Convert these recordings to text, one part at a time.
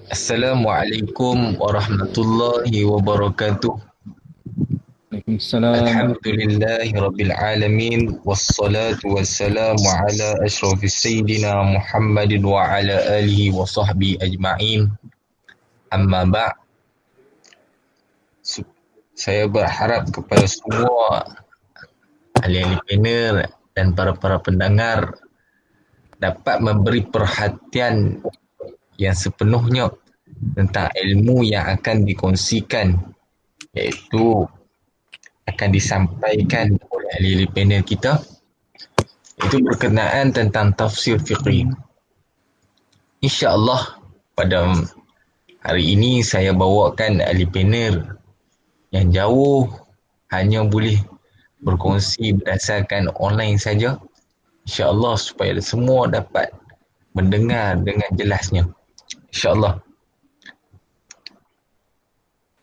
Assalamualaikum warahmatullahi wabarakatuh. Waalaikumsalam. Alhamdulillahi rabbil alamin. Wassalatu wassalamu ala ashrafis sayyidina Muhammadin wa ala alihi wa sahbihi ajma'in. Amma ba' saya berharap kepada semua ahli-ahli panel dan para pendengar dapat memberi perhatian yang sepenuhnya tentang ilmu yang akan dikongsikan, iaitu akan disampaikan oleh ahli-ahli panel kita. Itu berkenaan tentang tafsir fiqih. InsyaAllah pada hari ini saya bawakan ahli panel yang jauh hanya boleh berkongsi berdasarkan online saja. InsyaAllah supaya semua dapat mendengar dengan jelasnya. InsyaAllah.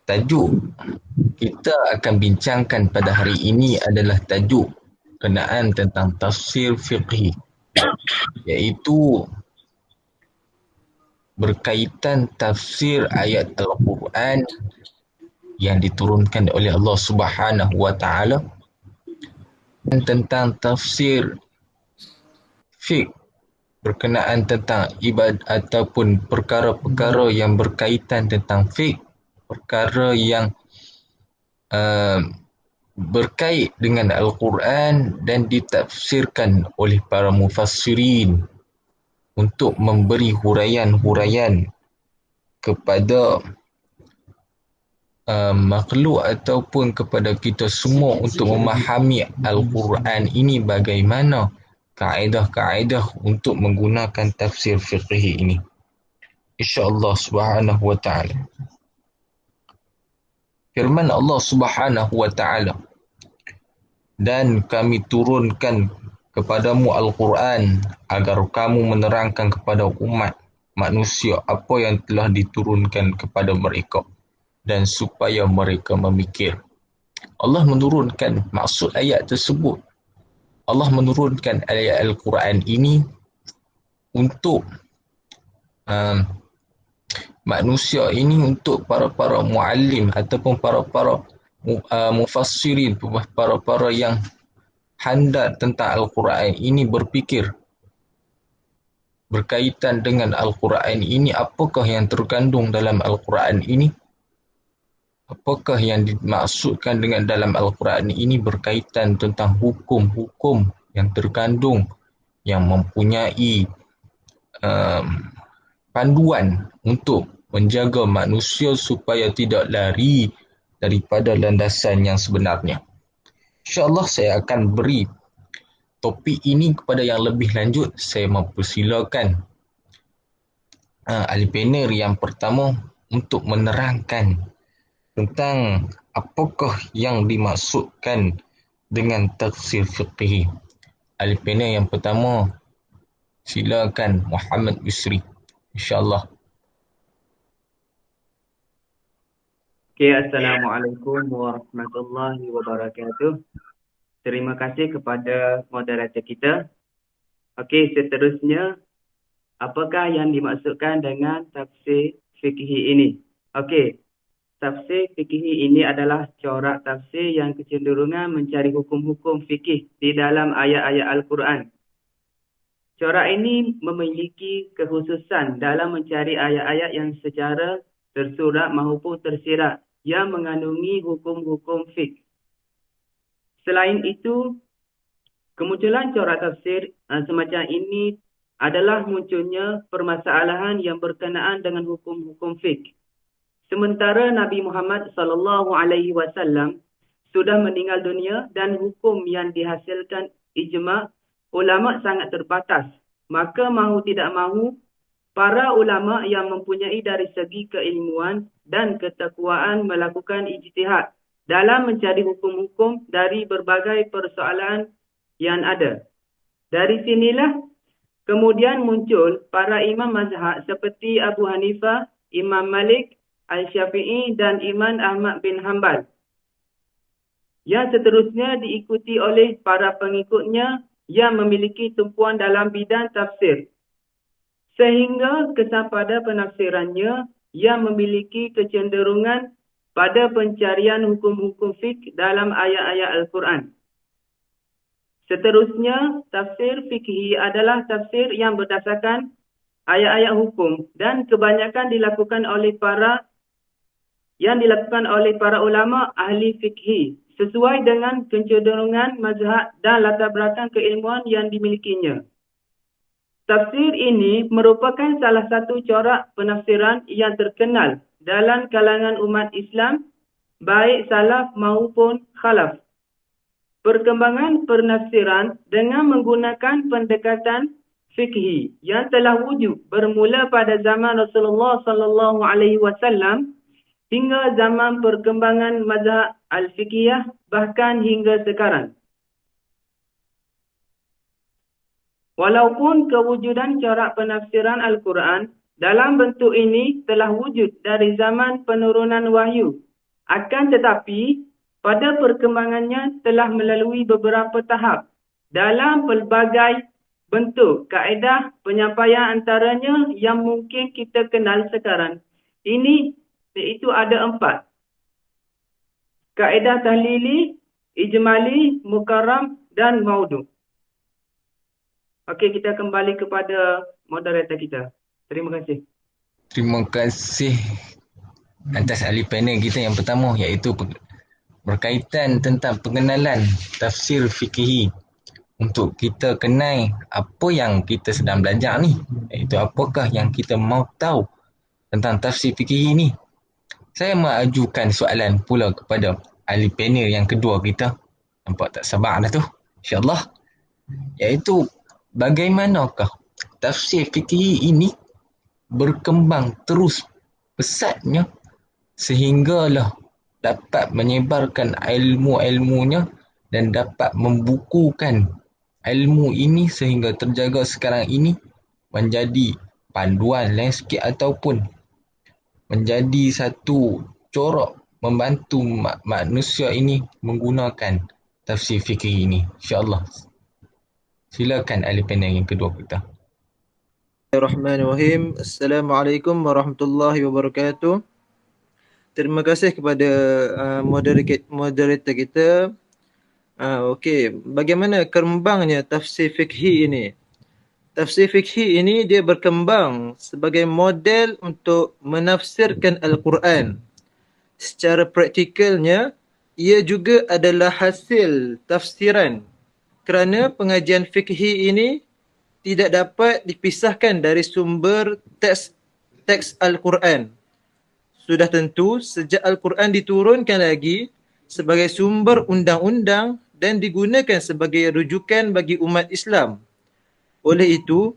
Tajuk kita akan bincangkan pada hari ini adalah tajuk berkenaan tentang tafsir fiqhi, iaitu berkaitan tafsir ayat Al-Quran yang diturunkan oleh Allah Subhanahu wa taala, dan tentang tafsir fiqh berkenaan tentang ibadah ataupun perkara-perkara yang berkaitan tentang fiqh, perkara yang berkait dengan Al-Quran dan ditafsirkan oleh para mufassirin untuk memberi huraian-huraian kepada makhluk ataupun kepada kita semua untuk memahami Al-Quran ini, bagaimana kaedah-kaedah untuk menggunakan tafsir fiqhi ini. InsyaAllah subhanahu wa ta'ala. Firman Allah subhanahu wa ta'ala, dan kami turunkan kepadamu Al-Quran agar kamu menerangkan kepada umat manusia apa yang telah diturunkan kepada mereka, dan supaya mereka memikir. Allah menurunkan maksud ayat tersebut. Allah menurunkan ayat Al-Quran ini untuk manusia ini, untuk para muallim ataupun para mufassirin, para yang handal tentang Al-Quran ini berfikir berkaitan dengan Al-Quran ini, apakah yang terkandung dalam Al-Quran ini, apakah yang dimaksudkan dengan dalam Al-Quran ini berkaitan tentang hukum-hukum yang terkandung, yang mempunyai panduan untuk menjaga manusia supaya tidak lari daripada landasan yang sebenarnya. InsyaAllah saya akan beri topik ini kepada yang lebih lanjut. Saya mempersilakan ahli panel yang pertama untuk menerangkan tentang apakah yang dimaksudkan dengan tafsir fiqhi. Ahli panel yang pertama, silakan Muhammad Yusri. InsyaAllah. Okay, Assalamualaikum warahmatullahi wabarakatuh. Terima kasih kepada moderator kita. Okey, seterusnya, apakah yang dimaksudkan dengan tafsir fiqhi ini? Okey, tafsir fiqhi ini adalah corak tafsir yang kecenderungan mencari hukum-hukum fikih di dalam ayat-ayat Al-Quran. Corak ini memiliki kekhususan dalam mencari ayat-ayat yang secara tersurat maupun tersirat yang mengandungi hukum-hukum fiqh. Selain itu, kemunculan corak tafsir semacam ini adalah munculnya permasalahan yang berkenaan dengan hukum-hukum fiqh. Sementara Nabi Muhammad SAW sudah meninggal dunia dan hukum yang dihasilkan ijma' ulama' sangat terbatas. Maka mahu tidak mahu, para ulama yang mempunyai dari segi keilmuan dan ketakwaan melakukan ijtihad dalam mencari hukum-hukum dari berbagai persoalan yang ada. Dari sinilah kemudian muncul para imam mazhab seperti Abu Hanifah, Imam Malik, Al-Syafi'i dan Imam Ahmad bin Hanbal, yang seterusnya diikuti oleh para pengikutnya yang memiliki tumpuan dalam bidang tafsir. Sehingga kesan pada penafsirannya yang memiliki kecenderungan pada pencarian hukum-hukum fiqh dalam ayat-ayat Al-Quran. Seterusnya, tafsir fikhi adalah tafsir yang berdasarkan ayat-ayat hukum dan kebanyakan dilakukan oleh para ulama ahli fikhi sesuai dengan kecenderungan mazhab dan latar belakang keilmuan yang dimilikinya. Tafsir ini merupakan salah satu corak penafsiran yang terkenal dalam kalangan umat Islam, baik salaf maupun khalaf. Perkembangan penafsiran dengan menggunakan pendekatan fikhi yang telah wujud bermula pada zaman Rasulullah sallallahu alaihi wasallam hingga zaman perkembangan mazhab al-fiqhiyah bahkan hingga sekarang. Walaupun kewujudan corak penafsiran Al-Quran dalam bentuk ini telah wujud dari zaman penurunan wahyu, akan tetapi pada perkembangannya telah melalui beberapa tahap dalam pelbagai bentuk kaedah penyampaian antaranya yang mungkin kita kenal sekarang. Ini iaitu ada 4. Kaedah tahlili, ijmali, mukarram dan maudu'. Okey, kita kembali kepada moderator kita. Terima kasih. Terima kasih atas ahli panel kita yang pertama, iaitu berkaitan tentang pengenalan tafsir fikhi untuk kita kenal apa yang kita sedang belajar ni, iaitu apakah yang kita mahu tahu tentang tafsir fikhi ni. Saya mengajukan soalan pula kepada ahli panel yang kedua kita. Nampak tak sabar dah tu, insyaAllah. Iaitu bagaimanakah tafsir fikhi ini berkembang terus pesatnya sehinggalah dapat menyebarkan ilmu-ilmunya dan dapat membukukan ilmu ini sehingga terjaga sekarang ini menjadi panduan landscape ataupun menjadi satu corak membantu manusia ini menggunakan tafsir fikih ini. InsyaAllah. Silakan ahli panel yang kedua kita. Bismillahirrahmanirrahim. Assalamualaikum warahmatullahi wabarakatuh. Terima kasih kepada moderator kita. Okey, bagaimana kembangnya tafsir fikhi ini? Tafsir fikhi ini dia berkembang sebagai model untuk menafsirkan Al-Quran. Secara praktikalnya, ia juga adalah hasil tafsiran kerana pengajian fikhi ini tidak dapat dipisahkan dari sumber teks Al-Quran. Sudah tentu, sejak Al-Quran diturunkan lagi sebagai sumber undang-undang dan digunakan sebagai rujukan bagi umat Islam. Oleh itu,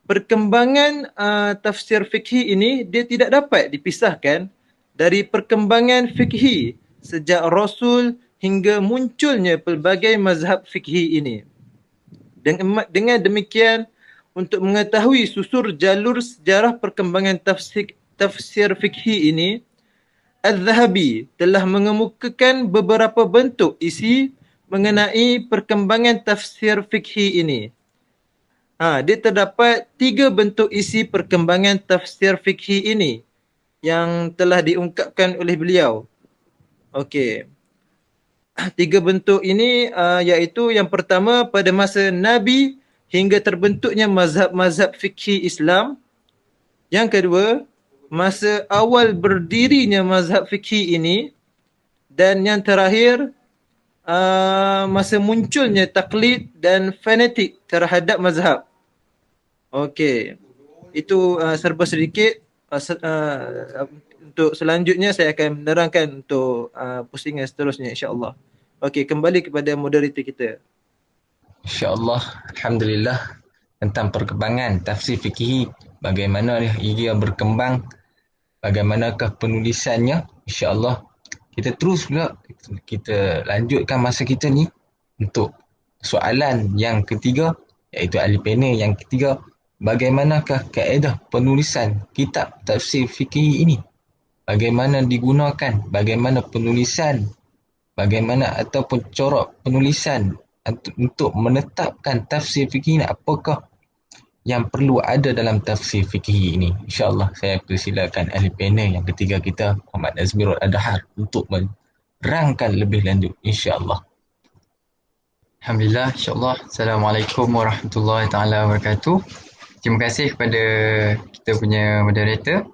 perkembangan tafsir fikhi ini dia tidak dapat dipisahkan dari perkembangan fikhi sejak Rasul hingga munculnya pelbagai mazhab fikhi ini. Dengan demikian, untuk mengetahui susur jalur sejarah perkembangan tafsir fikhi ini, Al-Zahabi telah mengemukakan beberapa bentuk isi mengenai perkembangan tafsir fikhi ini. Dia terdapat 3 bentuk isi perkembangan tafsir fikhi ini yang telah diungkapkan oleh beliau. Okey. 3 bentuk ini iaitu yang pertama pada masa Nabi hingga terbentuknya mazhab fikhi Islam. Yang kedua, masa awal berdirinya mazhab fikhi ini. Dan yang terakhir, masa munculnya taklid dan fanatik terhadap mazhab. Okey. Itu serba sedikit. Untuk selanjutnya saya akan menerangkan untuk pusingan seterusnya, insya-Allah. Okey, kembali kepada moderator kita. InsyaAllah. Alhamdulillah. Tentang perkembangan tafsir fikih, bagaimana ia berkembang, bagaimanakah penulisannya. InsyaAllah kita terus pula kita lanjutkan masa kita ni untuk soalan yang ketiga, iaitu ahli panel yang ketiga. Bagaimanakah kaedah penulisan kitab tafsir fikih ini? Bagaimana digunakan? Bagaimana penulisan? Bagaimana ataupun corak penulisan untuk menetapkan tafsir fikih ini? Apakah yang perlu ada dalam tafsir fikih ini. InsyaAllah saya persilakan ahli panel yang ketiga kita, Muhammad Nazmirul Adhar, untuk menerangkan lebih lanjut. InsyaAllah. Alhamdulillah, insyaAllah. Assalamualaikum warahmatullahi taala wabarakatuh. Terima kasih kepada kita punya moderator.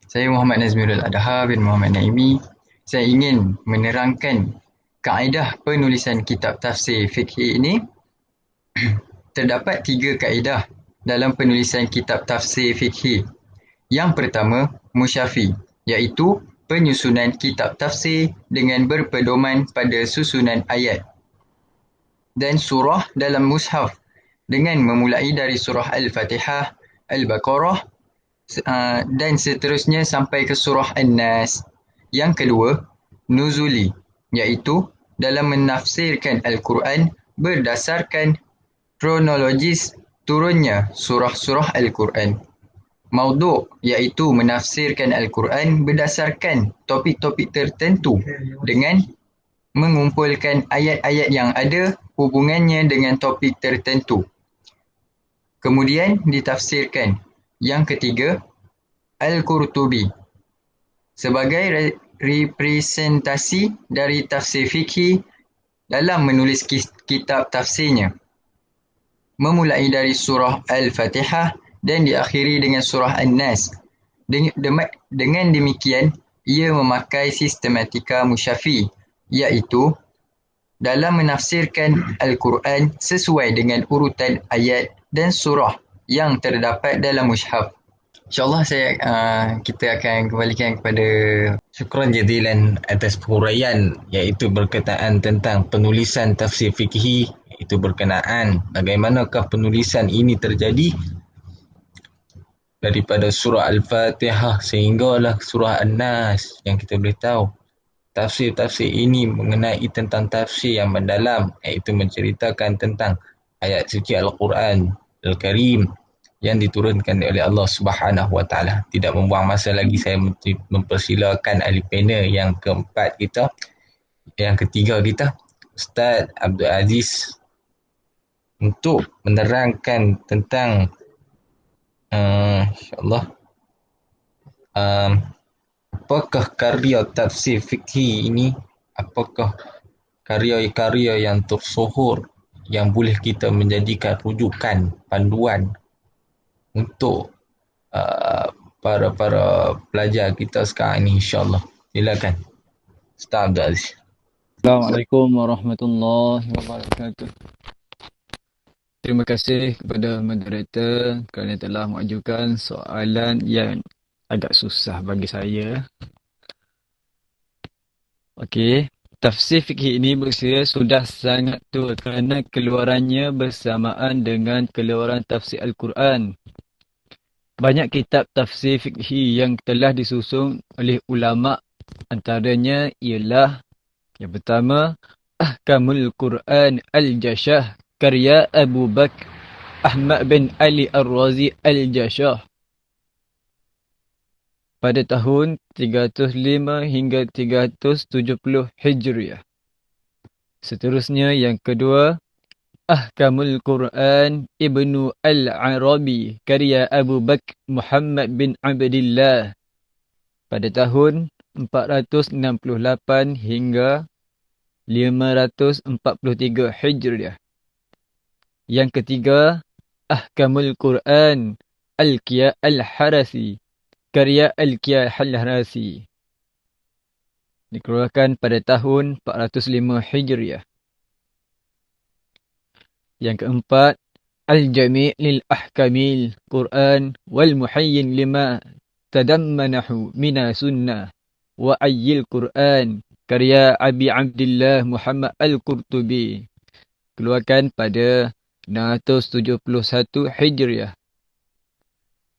Saya Muhammad Nazmirul Adhar bin Muhammad Naimi. Saya ingin menerangkan kaedah penulisan kitab tafsir fikih ini. Terdapat 3 kaedah dalam penulisan kitab tafsir fikih. Yang pertama, musyafi, iaitu penyusunan kitab tafsir dengan berpedoman pada susunan ayat dan surah dalam mushaf dengan memulai dari surah Al-Fatihah, Al-Baqarah dan seterusnya sampai ke surah An-Nas. Yang kedua, nuzuli, iaitu dalam menafsirkan Al-Quran berdasarkan kronologis turunnya surah-surah Al-Quran. Maudu', iaitu menafsirkan Al-Quran berdasarkan topik-topik tertentu dengan mengumpulkan ayat-ayat yang ada hubungannya dengan topik tertentu. Kemudian ditafsirkan. Yang ketiga, Al-Qurtubi sebagai representasi dari tafsir fikih dalam menulis kitab tafsirnya, memulai dari surah Al-Fatihah dan diakhiri dengan surah An-Nas. Dengan demikian, ia memakai sistematika musyafi, iaitu dalam menafsirkan Al-Quran sesuai dengan urutan ayat dan surah yang terdapat dalam mushaf. InsyaAllah kita akan kembalikan kepada Syukran jazilan atas huraian, iaitu berkaitan tentang penulisan tafsir fikih, iaitu berkenaan bagaimanakah penulisan ini terjadi daripada surah Al-Fatihah sehinggalah surah An-Nas. Yang kita boleh tahu tafsir-tafsir ini mengenai tentang tafsir yang mendalam, iaitu menceritakan tentang ayat suci Al-Quran Al-Karim yang diturunkan oleh Allah Subhanahu Wa Taala. Tidak membuang masa lagi, saya mempersilakan ahli panel yang keempat kita, yang ketiga kita, Ustaz Abdul Aziz, untuk menerangkan tentang insyaAllah apakah karya tafsir fikih ini, apakah karya-karya yang tersohor yang boleh kita menjadikan rujukan, panduan untuk para pelajar kita sekarang ini, insyaAllah. Silakan Ustaz Abdul Aziz. Assalamualaikum warahmatullahi wabarakatuh. Terima kasih kepada moderator kerana telah mengajukan soalan yang agak susah bagi saya. Okey, tafsir fikih ini bersaya sudah sangat tua kerana keluarannya bersamaan dengan keluaran tafsir Al-Quran. Banyak kitab tafsir fikih yang telah disusun oleh ulama', antaranya ialah yang pertama, Ahkamul Quran Al-Jashah karya Abu Bakr Ahmad bin Ali Ar-Razi Al-Jashah pada tahun 305 hingga 370 Hijriah. Seterusnya yang kedua, Ahkamul Quran Ibnu Al-Arabi karya Abu Bakr Muhammad bin Abdillah pada tahun 468 hingga 543 Hijriah. Yang ketiga, Ahkamul Quran Al-Qiyah Al-Harasi karya Al-Qiyah Al-Harasi dikeluarkan pada tahun 405 Hijriah. Yang keempat, Al-Jami' lil Ahkamil Quran wal Muhayyin lima tadammanahu mina sunnah wa ayyil Quran karya Abi Abdillah Muhammad Al-Qurtubi, keluarkan pada 671 Hijriah.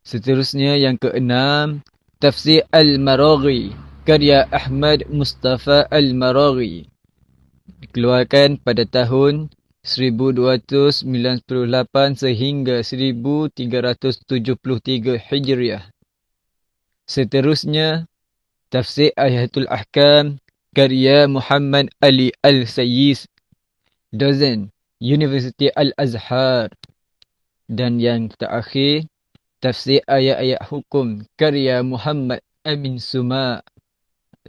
Seterusnya yang keenam, Tafsir Al-Maraghi karya Ahmad Mustafa Al-Maraghi, dikeluarkan pada tahun 1298 sehingga 1373 Hijriah. Seterusnya, Tafsir Ayatul Ahkam karya Muhammad Ali Al-Sayyis, dosen Universiti Al-Azhar, Dan yang terakhir, tafsir ayat-ayat hukum karya Muhammad Amin Suma.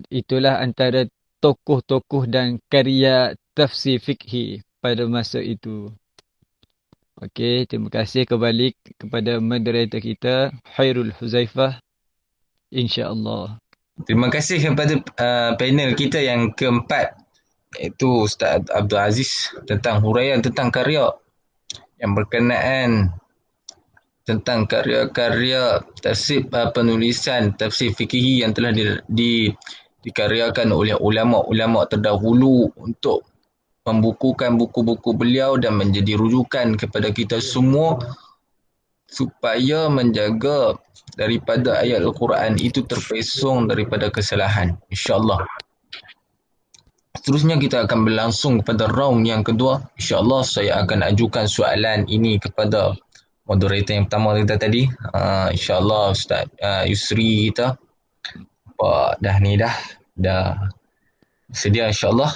Itulah antara tokoh-tokoh dan karya tafsir fikhi pada masa itu. Okey, terima kasih kembali kepada moderator kita, Khairul Huzaifah, insya-Allah. Terima kasih kepada panel kita yang keempat, iaitu Ustaz Abdul Aziz, tentang huraian tentang karya yang berkenaan tentang karya-karya tafsir penulisan tafsir fikih yang telah dikaryakan oleh ulama-ulama terdahulu untuk membukukan buku-buku beliau dan menjadi rujukan kepada kita semua supaya menjaga daripada ayat Al-Quran itu terpesong daripada kesalahan, insya-Allah. Seterusnya kita akan berlangsung kepada round yang kedua. InsyaAllah saya akan ajukan soalan ini kepada moderator yang pertama kita tadi. InsyaAllah Ustaz Yusri kita. Dah sedia insyaAllah.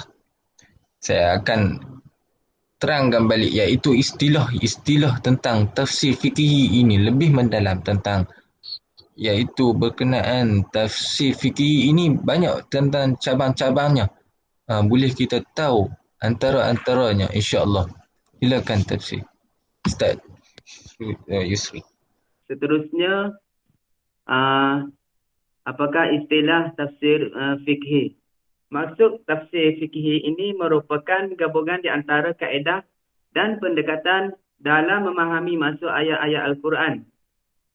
Saya akan terangkan balik, iaitu istilah tentang tafsir fikih ini lebih mendalam tentang, iaitu berkenaan tafsir fikih ini banyak tentang cabang-cabangnya. Boleh kita tahu antara-antaranya, insya-Allah. Silakan tafsir Ustaz Yusri. Seterusnya, apakah istilah tafsir fikhi? Maksud tafsir fikhi ini merupakan gabungan di antara kaedah dan pendekatan dalam memahami maksud ayat-ayat Al-Quran.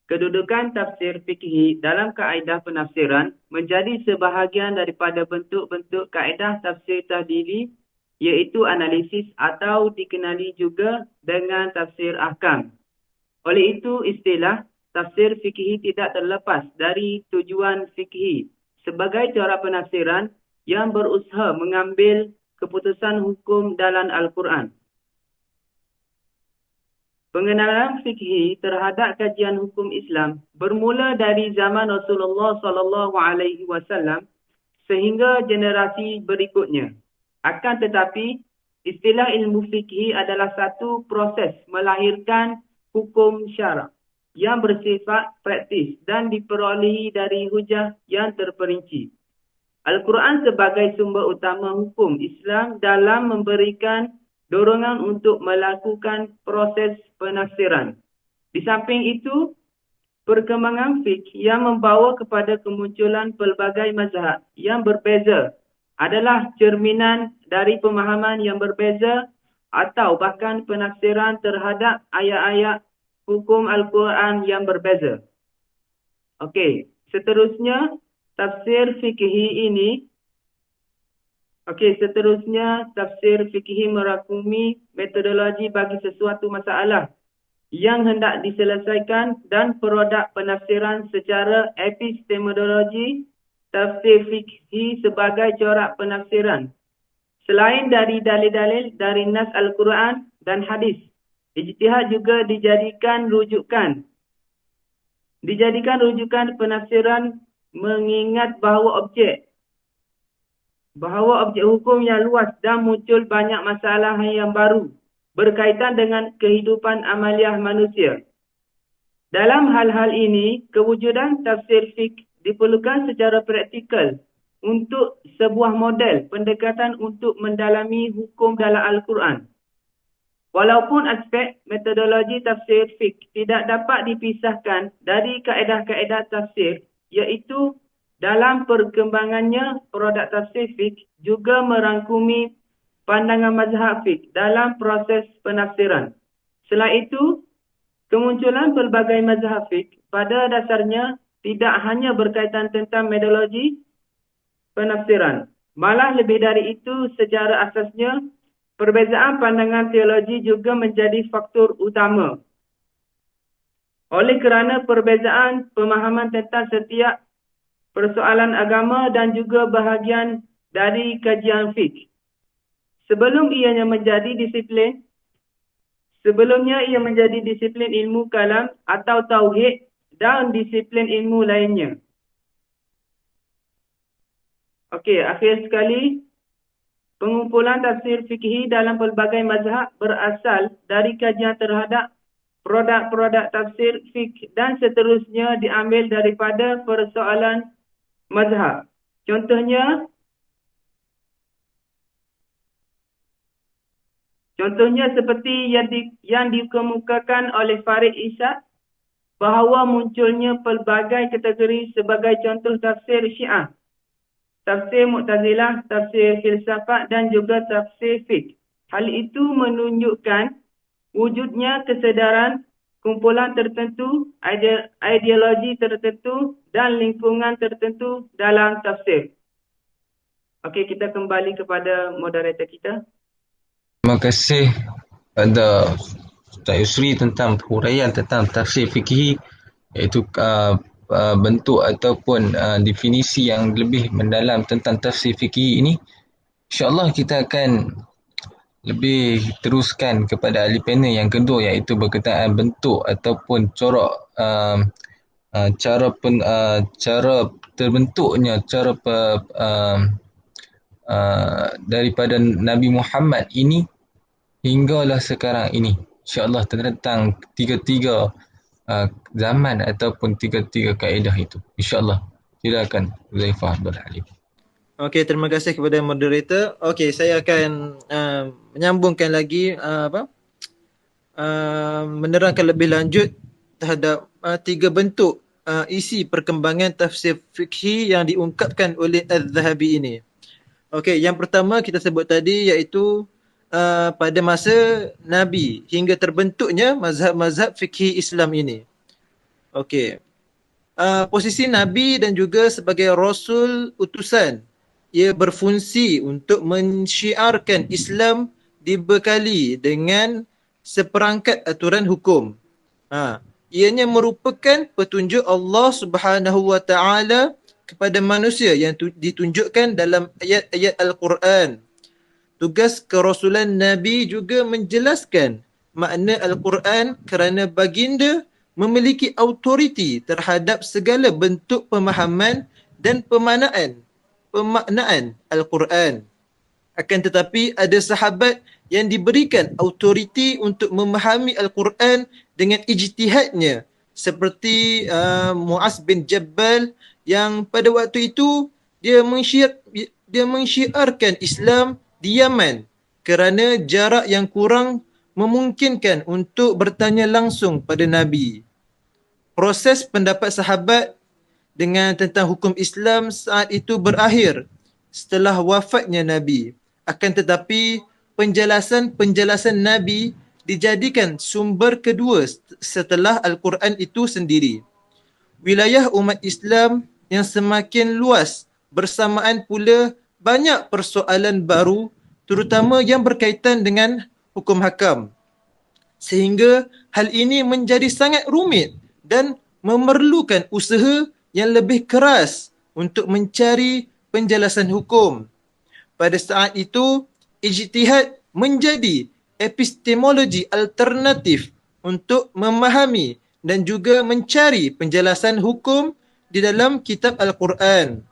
Kedudukan tafsir fikhi dalam kaedah penafsiran menjadi sebahagian daripada bentuk-bentuk kaedah tafsir tahdili, iaitu analisis atau dikenali juga dengan tafsir ahkam. Oleh itu, istilah tafsir fikhi tidak terlepas dari tujuan fikhi sebagai cara penafsiran yang berusaha mengambil keputusan hukum dalam Al-Quran. Pengenalan fikhi terhadap kajian hukum Islam bermula dari zaman Rasulullah SAW sehingga generasi berikutnya. Akan tetapi, istilah ilmu fikhi adalah satu proses melahirkan hukum syarak yang bersifat praktis dan diperolehi dari hujah yang terperinci. Al-Quran sebagai sumber utama hukum Islam dalam memberikan dorongan untuk melakukan proses penafsiran. Di samping itu, perkembangan fiqh yang membawa kepada kemunculan pelbagai mazhab yang berbeza adalah cerminan dari pemahaman yang berbeza atau bahkan penafsiran terhadap ayat-ayat hukum Al-Quran yang berbeza. Okey, seterusnya tafsir fikhi ini tafsir fikhi merakumi metodologi bagi sesuatu masalah yang hendak diselesaikan dan produk penafsiran secara epistemologi. Tafsir fikhi sebagai corak penafsiran. Selain dari dalil-dalil dari nas Al-Quran dan hadis, ijtihad juga dijadikan rujukan. Penafsiran mengingat bahawa objek hukum yang luas dan muncul banyak masalah yang baru berkaitan dengan kehidupan amaliah manusia. Dalam hal-hal ini, kewujudan tafsir fiqh diperlukan secara praktikal untuk sebuah model pendekatan untuk mendalami hukum dalam Al-Quran. Walaupun aspek metodologi tafsir fiqh tidak dapat dipisahkan dari kaedah-kaedah tafsir, iaitu dalam perkembangannya produk tafsir fiqh juga merangkumi pandangan mazhab fiqh dalam proses penafsiran. Selain itu, kemunculan pelbagai mazhab fiqh pada dasarnya tidak hanya berkaitan tentang metodologi penafsiran. Malah lebih dari itu, secara asasnya, perbezaan pandangan teologi juga menjadi faktor utama. Oleh kerana perbezaan pemahaman tentang setiap persoalan agama dan juga bahagian dari kajian fiqh. Sebelumnya ia menjadi disiplin ilmu kalam atau tauhid dan disiplin ilmu lainnya. Okey, akhir sekali, pengumpulan tafsir fikhi dalam pelbagai mazhab berasal dari kajian terhadap produk-produk tafsir, fiqh dan seterusnya diambil daripada persoalan mazhab. Contohnya seperti yang dikemukakan oleh Farid Ishaq bahawa munculnya pelbagai kategori sebagai contoh tafsir Syiah, tafsir Mu'tazilah, tafsir filsafat dan juga tafsir fiqh. Hal itu menunjukkan wujudnya kesedaran kumpulan tertentu, ideologi tertentu dan lingkungan tertentu dalam tafsir. Okey, kita kembali kepada moderator kita. Terima kasih kepada Ustaz Yusri tentang huraian tentang tafsir fikih, iaitu bentuk ataupun definisi yang lebih mendalam tentang tafsir fikih ini. InsyaAllah kita akan lebih teruskan kepada ahli panel yang kedua, iaitu berkaitan bentuk ataupun corak cara terbentuknya daripada Nabi Muhammad ini hinggalah sekarang ini. InsyaAllah tentang tiga-tiga zaman ataupun tiga-tiga kaedah itu. InsyaAllah. Silakan Huzaifah Abdul Halim. Okey, terima kasih kepada moderator. Okey, saya akan menyambungkan lagi menerangkan lebih lanjut terhadap tiga bentuk isi perkembangan tafsir fikhi yang diungkapkan oleh Az-Zahabi ini. Okey, yang pertama kita sebut tadi iaitu pada masa Nabi hingga terbentuknya mazhab-mazhab fikih Islam ini. Okey. Posisi Nabi dan juga sebagai Rasul utusan, ia berfungsi untuk mensyiarkan Islam dibekali dengan seperangkat aturan hukum. Ianya merupakan petunjuk Allah Subhanahu wa taala kepada manusia yang ditunjukkan dalam ayat-ayat Al-Quran. Tugas kerasulan Nabi juga menjelaskan makna Al-Quran kerana baginda memiliki autoriti terhadap segala bentuk pemahaman dan pemaknaan Al-Quran. Akan tetapi ada sahabat yang diberikan autoriti untuk memahami Al-Quran dengan ijtihadnya, seperti Mu'az bin Jabal yang pada waktu itu dia mensyiarkan Islam di Yaman kerana jarak yang kurang memungkinkan untuk bertanya langsung pada Nabi. Proses pendapat sahabat tentang hukum Islam saat itu berakhir setelah wafatnya Nabi. Akan tetapi penjelasan Nabi dijadikan sumber kedua setelah Al-Quran itu sendiri. Wilayah umat Islam yang semakin luas bersamaan pula banyak persoalan baru, terutama yang berkaitan dengan hukum hakam. Sehingga hal ini menjadi sangat rumit dan memerlukan usaha yang lebih keras untuk mencari penjelasan hukum. Pada saat itu, ijtihad menjadi epistemologi alternatif untuk memahami dan juga mencari penjelasan hukum di dalam kitab Al-Quran.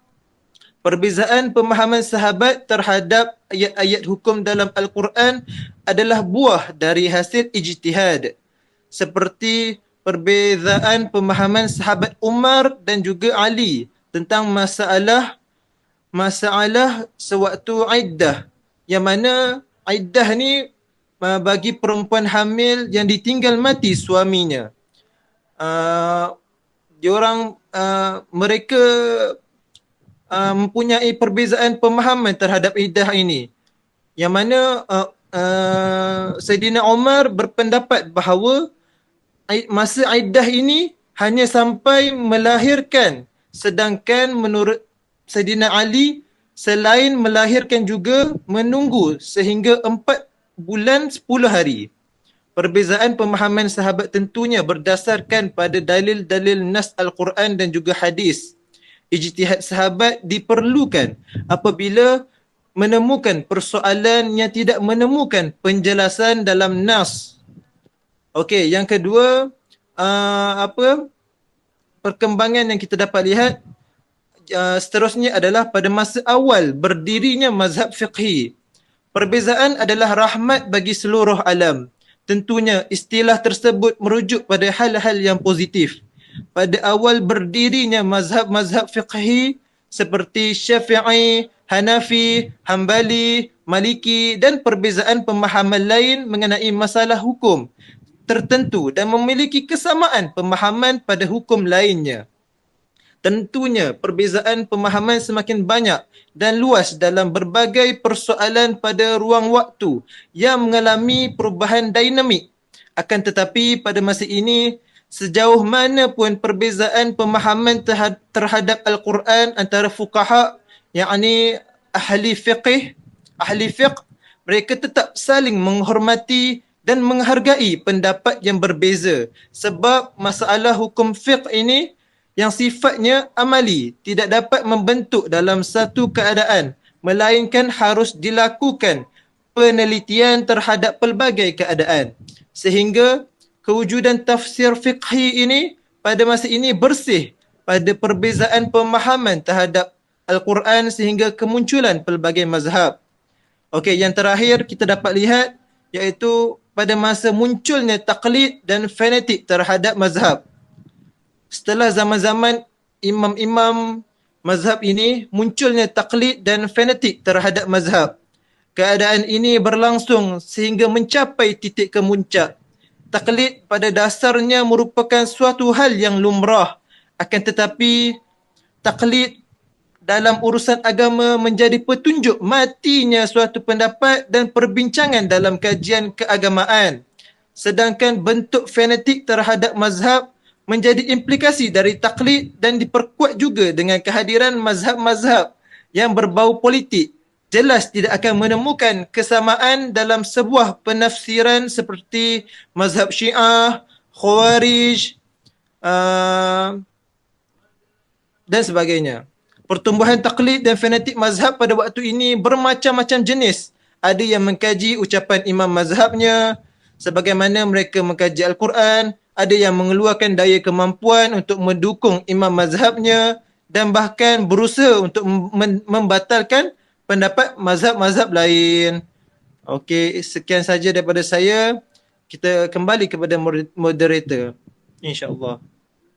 Perbezaan pemahaman sahabat terhadap ayat-ayat hukum dalam Al-Quran adalah buah dari hasil ijtihad. Seperti perbezaan pemahaman sahabat Umar dan juga Ali tentang masalah sewaktu iddah, yang mana iddah ni bagi perempuan hamil yang ditinggal mati suaminya. Mereka mempunyai perbezaan pemahaman terhadap iddah ini, yang mana Saidina Umar berpendapat bahawa masa iddah ini hanya sampai melahirkan, sedangkan menurut Saidina Ali selain melahirkan juga menunggu sehingga 4 bulan 10 hari. Perbezaan pemahaman sahabat tentunya berdasarkan pada dalil-dalil nas Al-Quran dan juga hadis. Ijtihad sahabat diperlukan apabila menemukan persoalan yang tidak menemukan penjelasan dalam nas. Okey, yang kedua, perkembangan yang kita dapat lihat seterusnya adalah pada masa awal berdirinya mazhab fiqhi. Perbezaan adalah rahmat bagi seluruh alam. tentunya istilah tersebut merujuk pada hal-hal yang positif. Pada awal berdirinya mazhab-mazhab fiqhi seperti Syafi'i, Hanafi, Hambali, Maliki dan perbezaan pemahaman lain mengenai masalah hukum tertentu dan memiliki kesamaan pemahaman pada hukum lainnya. Tentunya perbezaan pemahaman semakin banyak dan luas dalam berbagai persoalan pada ruang waktu yang mengalami perubahan dinamik. Akan tetapi pada masa ini, sejauh mana pun perbezaan pemahaman terhadap Al-Quran antara fuqaha, yakni ahli fiqh, mereka tetap saling menghormati dan menghargai pendapat yang berbeza. Sebab masalah hukum fiqh ini yang sifatnya amali tidak dapat membentuk dalam satu keadaan, melainkan harus dilakukan penelitian terhadap pelbagai keadaan. Sehingga kewujudan tafsir fiqhi ini pada masa ini bersih pada perbezaan pemahaman terhadap Al-Quran sehingga kemunculan pelbagai mazhab. Okey, yang terakhir kita dapat lihat iaitu pada masa munculnya taklid dan fanatik terhadap mazhab. Setelah zaman-zaman imam-imam mazhab ini, munculnya taklid dan fanatik terhadap mazhab. Keadaan ini berlangsung sehingga mencapai titik kemuncak. Taklid pada dasarnya merupakan suatu hal yang lumrah. Akan tetapi, taklid dalam urusan agama menjadi petunjuk matinya suatu pendapat dan perbincangan dalam kajian keagamaan. Sedangkan bentuk fanatik terhadap mazhab menjadi implikasi dari taklid dan diperkuat juga dengan kehadiran mazhab-mazhab yang berbau politik. Jelas tidak akan menemukan kesamaan dalam sebuah penafsiran seperti mazhab Syiah, Khawarij dan sebagainya. Pertumbuhan taklid dan fanatik mazhab pada waktu ini bermacam-macam jenis. Ada yang mengkaji ucapan imam mazhabnya sebagaimana mereka mengkaji Al-Quran, ada yang mengeluarkan daya kemampuan untuk mendukung imam mazhabnya dan bahkan berusaha untuk membatalkan pendapat mazhab-mazhab lain. Okey, sekian saja daripada saya. Kita kembali kepada moderator. InsyaAllah.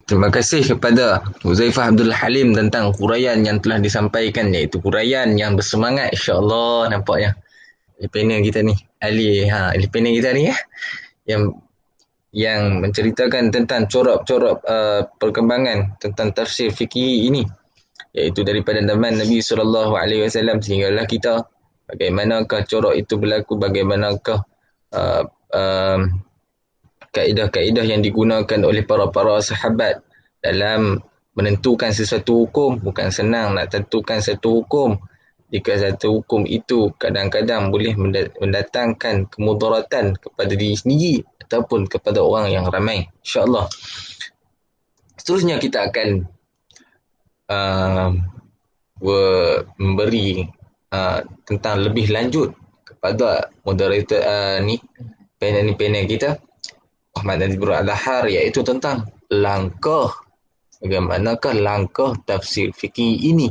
Terima kasih kepada Huzaifah Abdul Halim tentang huraian yang telah disampaikan, iaitu huraian yang bersemangat, insya-Allah. Nampaknya panel kita ni, ahli panel kita ni yang menceritakan tentang corak-corak perkembangan tentang tafsir fikih ini, iaitu daripada zaman Nabi SAW sehinggalah kita, bagaimanakah corak itu berlaku, bagaimanakah kaedah-kaedah yang digunakan oleh para sahabat dalam menentukan sesuatu hukum. Bukan senang nak tentukan satu hukum jika satu hukum itu kadang-kadang boleh mendatangkan kemudaratan kepada diri sendiri ataupun kepada orang yang ramai. InsyaAllah. Seterusnya kita akan memberi tentang lebih lanjut kepada moderator panel kita Muhammad Nazmirul Adhar, iaitu tentang bagaimanakah langkah tafsir fikih ini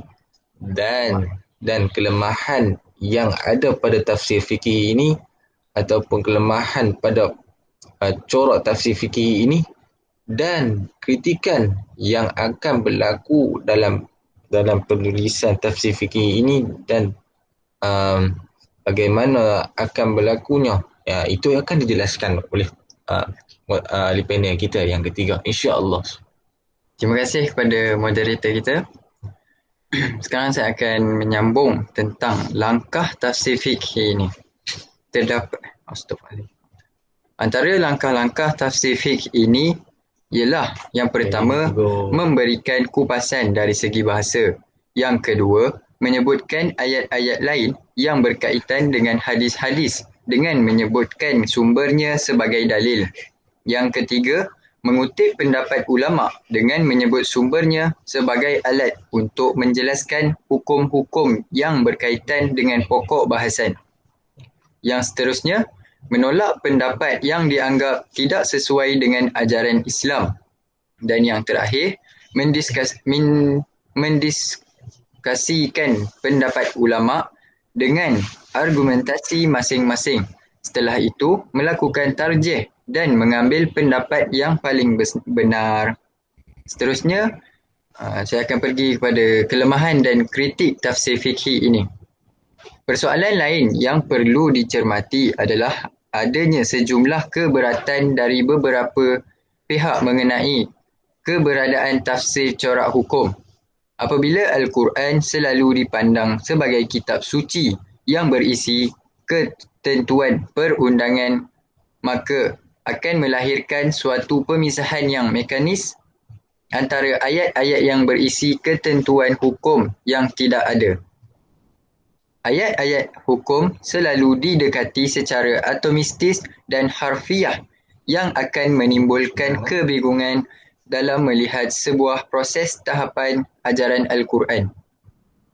dan kelemahan yang ada pada tafsir fikih ini ataupun kelemahan pada corak tafsir fikih ini dan kritikan yang akan berlaku dalam penulisan tafsir fikih ini dan bagaimana akan berlakunya, itu akan dijelaskan oleh ahli panel kita yang ketiga, insya-Allah. Terima kasih kepada moderator kita. Sekarang saya akan menyambung tentang langkah tafsir fikih ini. Terdapat antara langkah-langkah tafsir fikih ini ialah yang pertama, memberikan kupasan dari segi bahasa. Yang kedua, menyebutkan ayat-ayat lain yang berkaitan dengan hadis-hadis dengan menyebutkan sumbernya sebagai dalil. Yang ketiga, mengutip pendapat ulama dengan menyebut sumbernya sebagai alat untuk menjelaskan hukum-hukum yang berkaitan dengan pokok bahasan. Yang seterusnya, menolak pendapat yang dianggap tidak sesuai dengan ajaran Islam. Dan yang terakhir, mendiskusikan pendapat ulama dengan argumentasi masing-masing Setelah itu, melakukan tarjih dan mengambil pendapat yang paling benar. Seterusnya, saya akan pergi kepada kelemahan dan kritik tafsir fikhi ini. Persoalan lain yang perlu dicermati adalah adanya sejumlah keberatan dari beberapa pihak mengenai keberadaan tafsir corak hukum. Apabila Al-Quran selalu dipandang sebagai kitab suci yang berisi ketentuan perundangan, maka akan melahirkan suatu pemisahan yang mekanis antara ayat-ayat yang berisi ketentuan hukum yang tidak ada. Ayat-ayat hukum selalu didekati secara atomistis dan harfiah yang akan menimbulkan kebingungan dalam melihat sebuah proses tahapan ajaran Al-Quran.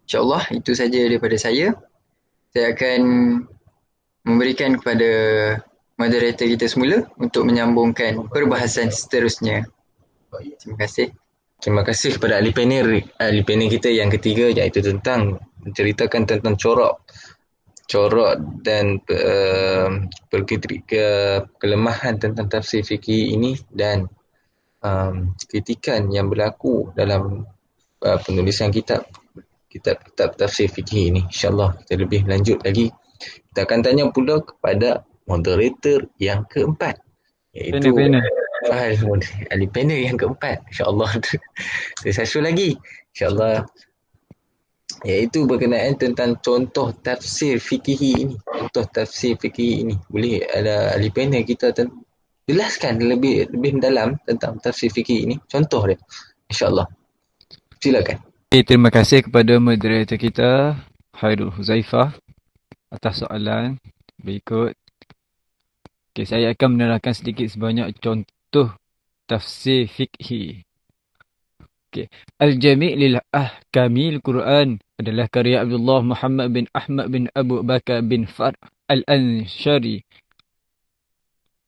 InsyaAllah itu saja daripada saya. Saya akan memberikan kepada moderator kita semula untuk menyambungkan perbahasan seterusnya. Terima kasih. Terima kasih kepada ahli panel kita yang ketiga, iaitu tentang menceritakan tentang corak dan kelemahan tentang tafsir fikih ini dan kritikan yang berlaku dalam penulisan kitab tafsir fikih ini. InsyaAllah kita lebih lanjut lagi. Kita akan tanya pula kepada moderator yang keempat, iaitu ahli panel yang keempat. InsyaAllah satu lagi, InsyaAllah, iaitu berkenaan tentang contoh tafsir fikih ini. Boleh ada ahli panel kita jelaskan lebih dalam tentang tafsir fikih ini, contoh dia, insyaAllah. Silakan. Terima kasih kepada moderator kita Khairul Huzaifah atas soalan berikut. Saya akan menerangkan sedikit sebanyak contoh tafsir fikhi. Al-Jami' lil Ahkamil Quran adalah karya Abdullah Muhammad bin Ahmad bin Abu Bakar bin Far' Al-Anshari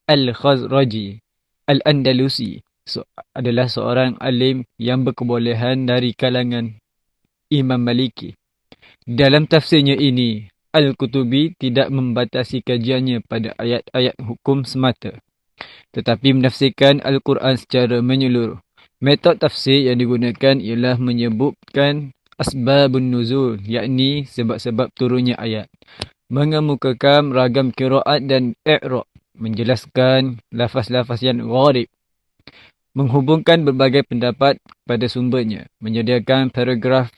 Al-Khazraji Al-Andalusi. Adalah seorang alim yang berkebolehan dari kalangan Imam Maliki. Dalam tafsirnya ini, Al-Qutubi tidak membatasi kajiannya pada ayat-ayat hukum semata, tetapi menafsirkan Al-Quran secara menyeluruh. Metod tafsir yang digunakan ialah menyebutkan asbabun nuzul, yakni sebab-sebab turunnya ayat, mengemukakan ragam qiraat dan i'rab, menjelaskan lafaz-lafaz yang gharib, menghubungkan berbagai pendapat pada sumbernya, menyediakan paragraf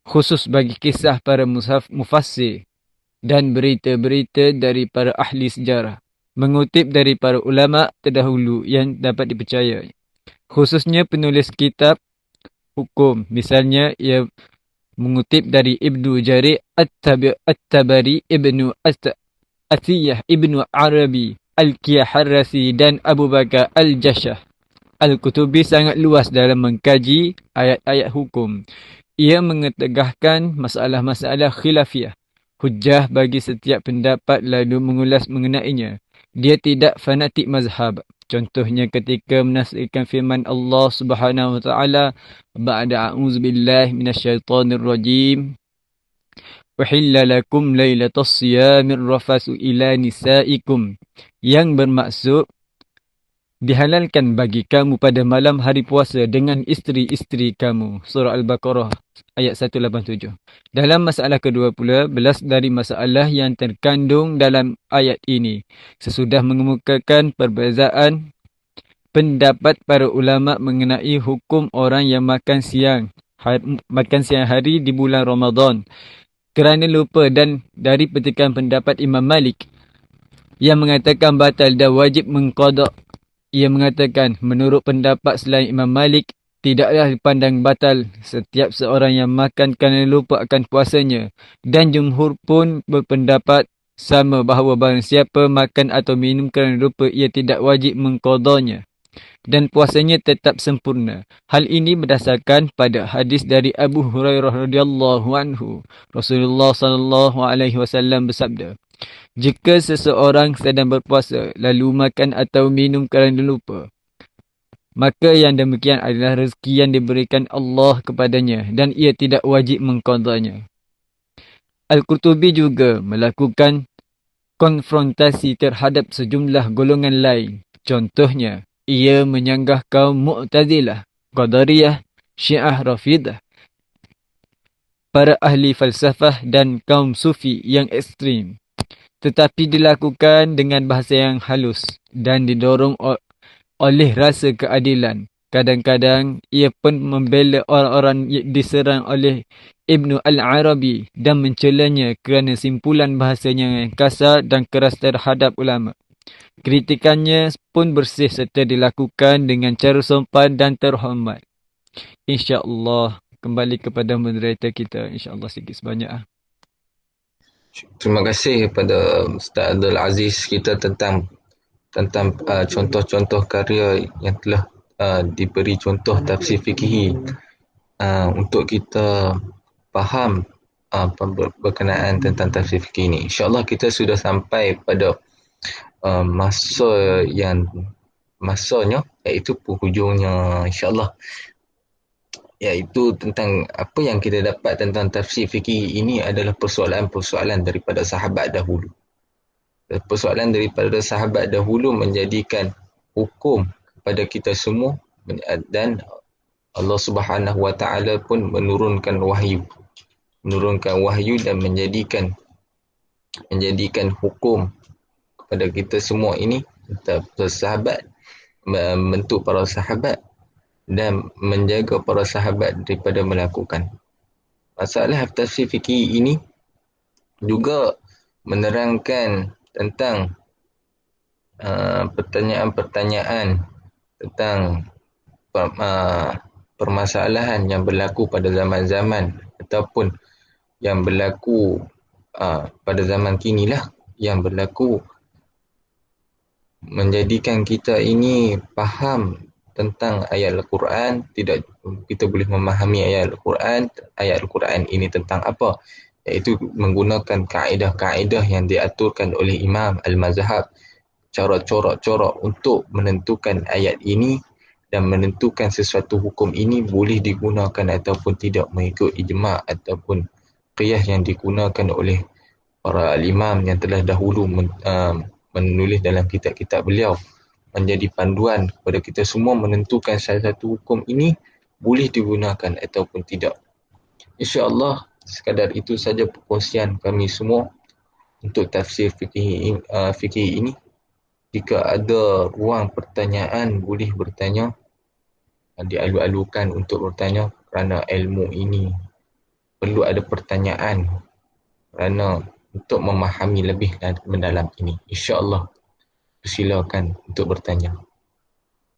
khusus bagi kisah para mufassir dan berita-berita dari para ahli sejarah, mengutip dari para ulama terdahulu yang dapat dipercaya, khususnya penulis kitab hukum. Misalnya, ia mengutip dari Ibnu Jarir At-Tabari, Ibnu Athiyah, Ibnu Arabi, Al-Kiyaharrasi dan Abu Bakar Al-Jashah. Al-Qutubi sangat luas dalam mengkaji ayat-ayat hukum. Ia mengetegahkan masalah-masalah khilafiyah, hujjah bagi setiap pendapat lalu mengulas mengenainya. Dia tidak fanatik mazhab. Contohnya ketika menafsirkan firman Allah Subhanahu wa taala, ba'da a'udzubillahi minasyaitonir rajim, uhilla lakum lailatas siyamir rafasu ila nisaikum, yang bermaksud dihalalkan bagi kamu pada malam hari puasa dengan isteri-isteri kamu. Surah Al-Baqarah ayat 187. Dalam masalah kedua pula, belas dari masalah yang terkandung dalam ayat ini, sesudah mengemukakan perbezaan pendapat para ulama mengenai hukum orang yang makan siang hari di bulan Ramadan kerana lupa, dan dari petikan pendapat Imam Malik yang mengatakan batal dan wajib mengqada. Ia mengatakan, menurut pendapat selain Imam Malik, tidaklah dipandang batal setiap seorang yang makan kerana lupa akan puasanya. Dan jumhur pun berpendapat sama bahawa barang siapa makan atau minum kerana lupa, ia tidak wajib mengqadanya dan puasanya tetap sempurna. Hal ini berdasarkan pada hadis dari Abu Hurairah radhiyallahu anhu. Rasulullah sallallahu alaihi wasallam bersabda, jika seseorang sedang berpuasa lalu makan atau minum kerana lupa, maka yang demikian adalah rezeki yang diberikan Allah kepadanya dan ia tidak wajib mengqadanya. Al-Qurtubi juga melakukan konfrontasi terhadap sejumlah golongan lain. Contohnya, ia menyanggah kaum Mu'tazilah, Qadariyah, Syiah Rafidah, para ahli falsafah dan kaum Sufi yang ekstrim. Tetapi dilakukan dengan bahasa yang halus dan didorong oleh rasa keadilan. Kadang-kadang ia pun membela orang-orang yang diserang oleh Ibnu Al-Arabi dan mencelanya kerana simpulan bahasanya yang kasar dan keras terhadap ulama. Kritikannya pun bersih serta dilakukan dengan cara sopan dan terhormat. InsyaAllah kembali kepada moderator kita. InsyaAllah sikit sebanyak. Terima kasih kepada Ustaz Abdul Aziz kita tentang contoh-contoh karya yang telah diberi contoh tafsir fikihi untuk kita faham berkenaan tentang tafsir fikih ini. InsyaAllah kita sudah sampai pada masanya iaitu penghujungnya insyaAllah, iaitu tentang apa yang kita dapat tentang tafsir fikih ini adalah persoalan-persoalan daripada sahabat dahulu. Persoalan daripada sahabat dahulu menjadikan hukum kepada kita semua, dan Allah Subhanahu Wa Taala pun menurunkan wahyu dan menjadikan hukum kepada kita semua ini, sahabat, membentuk para sahabat dan menjaga para sahabat daripada melakukan. Masalah tafsir fikih ini juga menerangkan tentang pertanyaan-pertanyaan tentang permasalahan yang berlaku pada zaman-zaman ataupun yang berlaku pada zaman kini lah, yang berlaku menjadikan kita ini faham tentang ayat Al-Quran. Kita boleh memahami ayat Al-Quran ini tentang apa, iaitu menggunakan kaedah-kaedah yang diaturkan oleh Imam Al-Mazhab, cara corak-corak untuk menentukan ayat ini dan menentukan sesuatu hukum ini boleh digunakan ataupun tidak mengikut ijma' ataupun qiyas yang digunakan oleh para imam yang telah dahulu menulis dalam kitab-kitab beliau, menjadi panduan kepada kita semua menentukan salah satu hukum ini boleh digunakan ataupun tidak. InsyaAllah sekadar itu saja perkongsian kami semua untuk tafsir fikih ini. Jika ada ruang pertanyaan, boleh bertanya. Dialu-alukan untuk bertanya kerana ilmu ini perlu ada pertanyaan kerana untuk memahami lebih mendalam ini. InsyaAllah, silakan untuk bertanya.